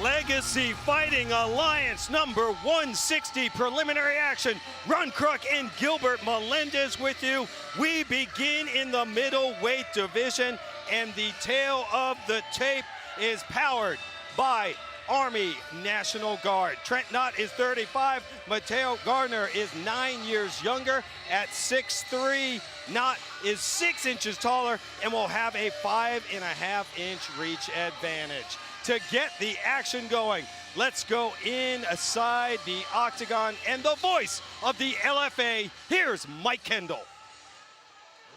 Legacy Fighting Alliance number 160 preliminary action. Ron Crook and Gilbert Melendez with you. We begin in the middleweight division, and the tail of the tape is powered by Army National Guard. Trent Nott is 35. Mataeo Garner is 9 years younger at 6'3". Nott is 6 inches taller and will have a 5.5-inch reach advantage. To get the action going, let's go inside the octagon, and the voice of the LFA, here's Mike Kendall.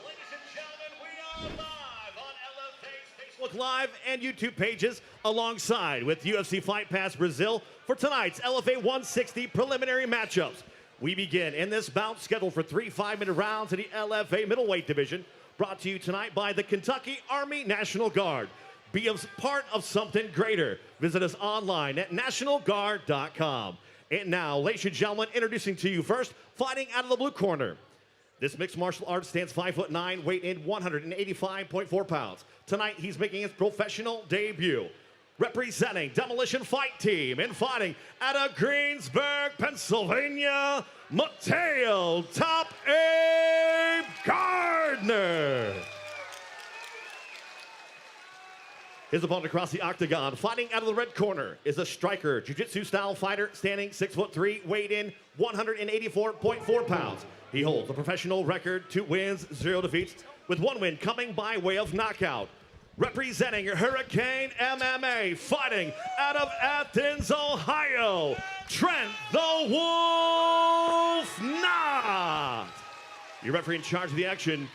Ladies and gentlemen, we are live on LFA's Facebook Live and YouTube pages, alongside with UFC Fight Pass Brazil for tonight's LFA 160 preliminary matchups. We begin in this bout scheduled for 3 5-minute rounds in the LFA middleweight division, brought to you tonight by the Kentucky Army National Guard. Be a part of something greater. Visit us online at nationalguard.com. And now, ladies and gentlemen, introducing to you first, fighting out of the blue corner. This mixed martial arts stands 5'9", weight in 185.4 pounds. Tonight, he's making his professional debut. Representing Demolition Fight Team and fighting out of Greensburg, Pennsylvania, Mataeo Top Abe Garner. His opponent across the octagon, fighting out of the red corner, is a striker, jiu-jitsu style fighter, standing 6'3", weighed in 184.4 pounds. He holds a professional record, 2 wins, 0 defeats, with 1 win coming by way of knockout. Representing Hurricane MMA, fighting out of Athens, Ohio, Trent the Wolf Nott. Your referee in charge of the action,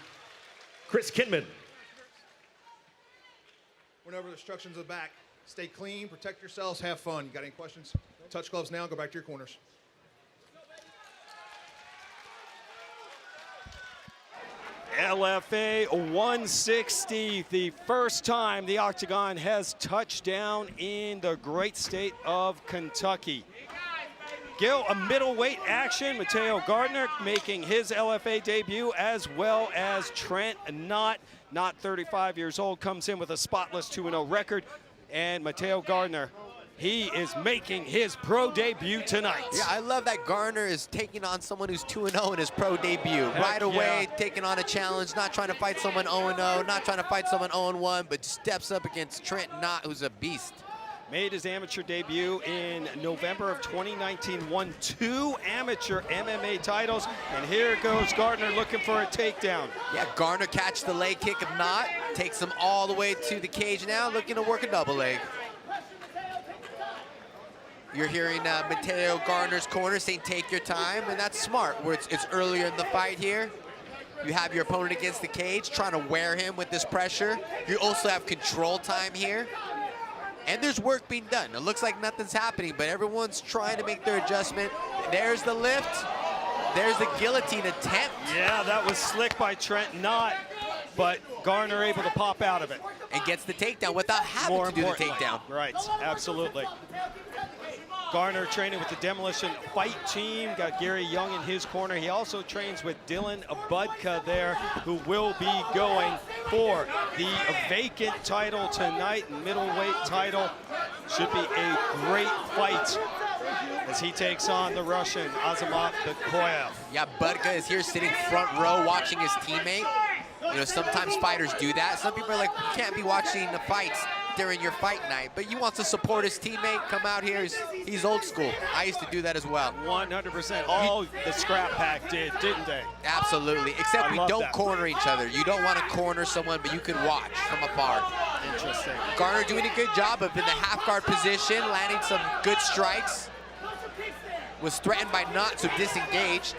Chris Kidman. Whenever the instructions are back, stay clean, protect yourselves, have fun. You got any questions? Touch gloves now, go back to your corners. LFA 160, the first time the octagon has touched down in the great state of Kentucky. Gil, a middleweight action. Mataeo Garner making his LFA debut, as well as Trent Nott. Nott, 35 years old, comes in with a spotless 2-0 record. And Mataeo Garner, he is making his pro debut tonight. Yeah, I love that Garner is taking on someone who's 2-0 in his pro debut. Right away, taking on a challenge, not trying to fight someone 0-0, not trying to fight someone 0-1, but steps up against Trent Nott, who's a beast. Made his amateur debut in November of 2019, won 2 amateur MMA titles, and here goes Garner looking for a takedown. Yeah, Garner catches the leg kick of Nott, takes him all the way to the cage now, looking to work a double leg. You're hearing Mataeo Garner's corner saying take your time, and that's smart, where it's earlier in the fight here. You have your opponent against the cage, trying to wear him with this pressure. You also have control time here. And there's work being done. It looks like nothing's happening, but everyone's trying to make their adjustment. There's the lift. There's the guillotine attempt. Yeah, that was slick by Trent Nott, but Garner able to pop out of it. And gets the takedown without having to do the takedown. Right, absolutely. Garner training with the Demolition Fight Team, got Gary Young in his corner. He also trains with Dylan Budka there, who will be going for the vacant title tonight, middleweight title. Should be a great fight as he takes on the Russian Azamat Bakoyev. Yeah, Budka is here sitting front row watching his teammate. You know, sometimes fighters do that. Some people are like, you can't be watching the fights during your fight night, but he wants to support his teammate, come out here. He's old school. I used to do that as well. 100%. All the Scrap Pack did, didn't they? Absolutely, except we don't corner each other. You don't want to corner someone, but you can watch from afar. Interesting. Garner doing a good job of in the half guard position, landing some good strikes. Was threatened by Nott, so disengaged.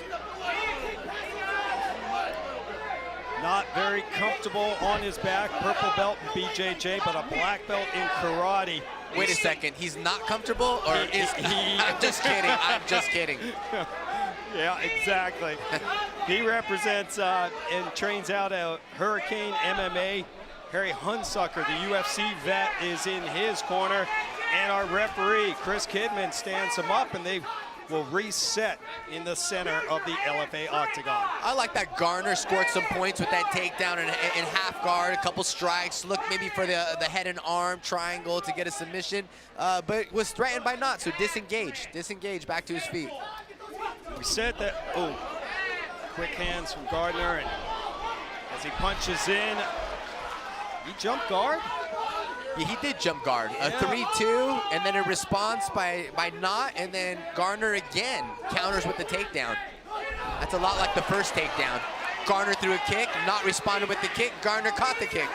Not very comfortable on his back, purple belt in BJJ, but a black belt in karate. Wait a second, he's not comfortable, or is he? I'm just kidding, I'm just kidding. Yeah, exactly. He represents and trains out at Hurricane MMA. Harry Hunsucker, the UFC vet, is in his corner. And our referee, Chris Kidman, stands him up, and they will reset in the center of the LFA octagon. I like that Garner scored some points with that takedown in half guard, a couple strikes, looked maybe for the head and arm triangle to get a submission, but was threatened by Nott, so disengaged back to his feet. We said that, oh, quick hands from Garner, and as he punches in, he jumped guard. Yeah, he did jump guard. Yeah. A 3-2, and then a response by Nott, and then Garner again counters with the takedown. That's a lot like the first takedown. Garner threw a kick, Nott responded with the kick, Garner caught the kick.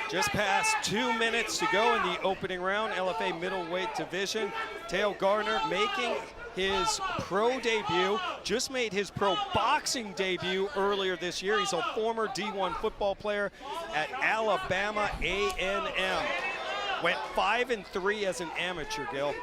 Just past 2 minutes to go in the opening round, LFA middleweight division. Mataeo Garner making his pro debut, just made his pro boxing debut earlier this year. He's a former D1 football player at Alabama A&M. Went 5-3 as an amateur, Gil.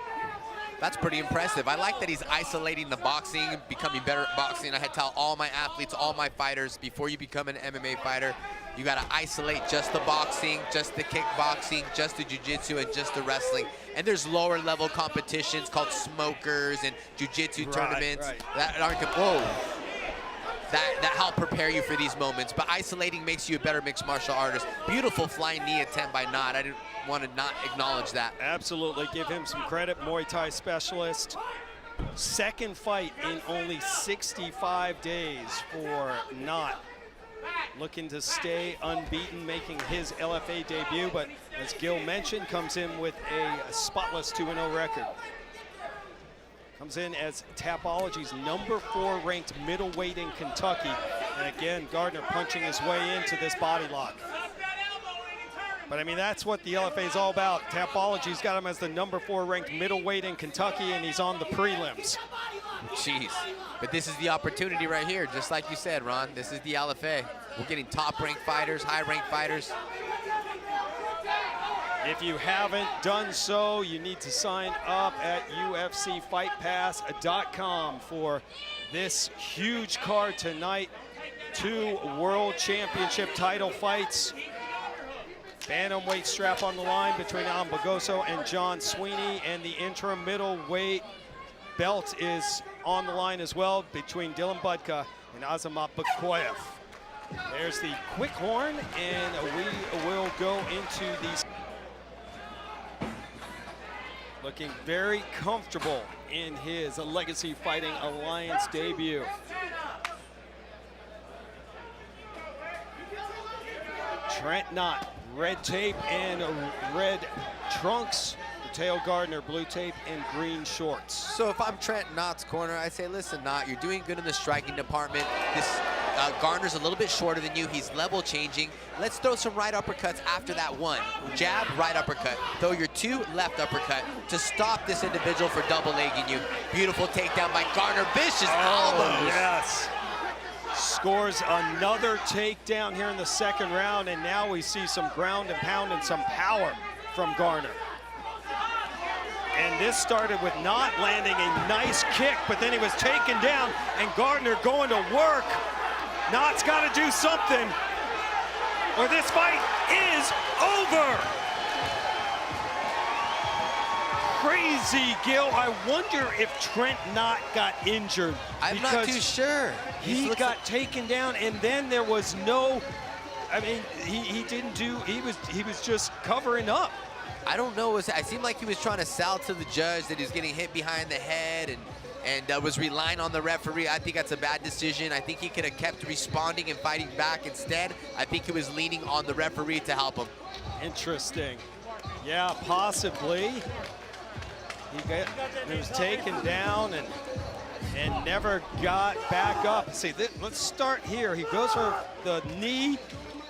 That's pretty impressive. I like that he's isolating the boxing, becoming better at boxing. I had to tell all my athletes, all my fighters, before you become an MMA fighter, you gotta isolate just the boxing, just the kickboxing, just the jiu-jitsu, and just the wrestling. And there's lower level competitions called smokers and jiu-jitsu tournaments that aren't, that help prepare you for these moments. But isolating makes you a better mixed martial artist. Beautiful flying knee attempt by Nott. I didn't want to not acknowledge that. Absolutely, give him some credit, Muay Thai specialist. Second fight in only 65 days for Nott. Looking to stay unbeaten, making his LFA debut, but as Gil mentioned, comes in with a spotless 2-0 record. Comes in as Tapology's #4 ranked middleweight in Kentucky. And again, Garner punching his way into this body lock. But I mean, that's what the LFA is all about. Tapology's got him as the #4 ranked middleweight in Kentucky, and he's on the prelims. Jeez, but this is the opportunity right here, just like you said, Ron. This is the LFA. We're getting top-ranked fighters, high-ranked fighters. If you haven't done so, you need to sign up at UFCFightPass.com for this huge card tonight. 2 world championship title fights. Bantamweight strap on the line between Ambagoso and John Sweeney, and the interim middleweight belt is on the line as well between Dylan Budka and Azamat Bakoyev. There's the quick horn, and we will go into these. Looking very comfortable in his Legacy Fighting Alliance debut. Trent Nott, red tape and red trunks. Mataeo Garner, blue tape and green shorts. So if I'm Trent Nott's corner, I say, listen, Nott, you're doing good in the striking department. This Garner's a little bit shorter than you. He's level changing. Let's throw some right uppercuts after that one. Jab, right uppercut. Throw your 2 left uppercut to stop this individual for double legging you. Beautiful takedown by Garner. Vicious elbows. Yes. Scores another takedown here in the second round, and now we see some ground and pound and some power from Garner. And this started with Nott landing a nice kick, but then he was taken down, and Garner going to work. Nott's got to do something, or this fight is over. Crazy, Gil. I wonder if Trent Nott got injured. I'm not too sure. He got taken down, and then there was no, I mean, he didn't do, he was just covering up. I don't know. It seemed like he was trying to sell to the judge that he was getting hit behind the head and was relying on the referee. I think that's a bad decision. I think he could have kept responding and fighting back instead. I think he was leaning on the referee to help him. Interesting. Yeah, possibly. He was taken down and never got back up. See, let's start here. He goes for the knee.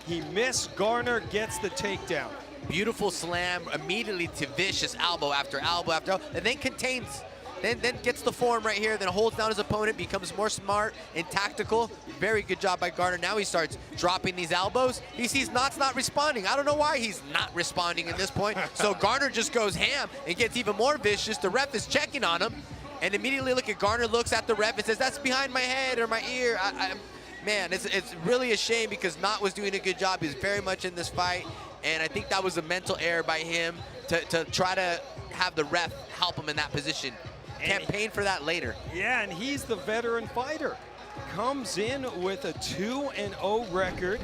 He missed. Garner gets the takedown. Beautiful slam immediately to vicious elbow after elbow after elbow, and then contains, then gets the form right here, then holds down his opponent, becomes more smart and tactical. Very good job by Garner. Now he starts dropping these elbows. He sees Nott's not responding. I don't know why he's not responding at this point. So Garner just goes ham and gets even more vicious. The ref is checking on him, and immediately look at Garner, looks at the ref and says, "That's behind my head or my ear." Man, it's really a shame because Nott was doing a good job. He's very much in this fight. And I think that was a mental error by him to try to have the ref help him in that position. campaign for that later. Yeah, and he's the veteran fighter. Comes in with a 2-0 record.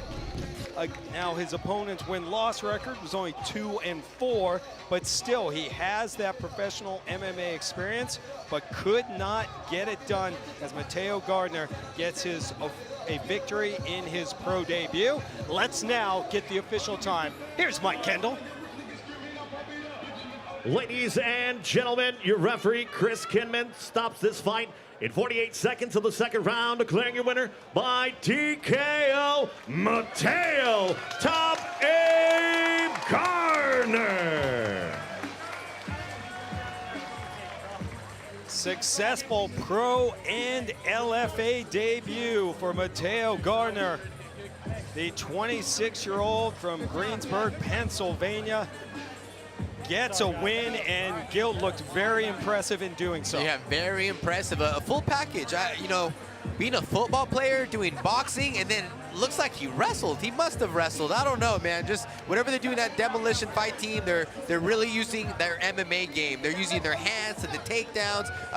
Now his opponent's win-loss record was only 2-4, but still he has that professional MMA experience, but could not get it done as Mataeo Garner gets a victory in his pro debut. Let's now get the official time. Here's Mike Kendall. Ladies and gentlemen, your referee, Chris Kinman, stops this fight in 48 seconds of the second round, declaring your winner by TKO, Mataeo Top Aim Garner. Successful pro and LFA debut for Mataeo Garner, the 26-year-old from Greensburg, Pennsylvania. Gets a win, and Gil looked very impressive in doing so. Yeah, very impressive. A full package. You know, being a football player, doing boxing, and then looks like he wrestled. He must have wrestled. I don't know, man. Just whatever they're doing that demolition fight team, they're really using their MMA game. They're using their hands to the takedowns.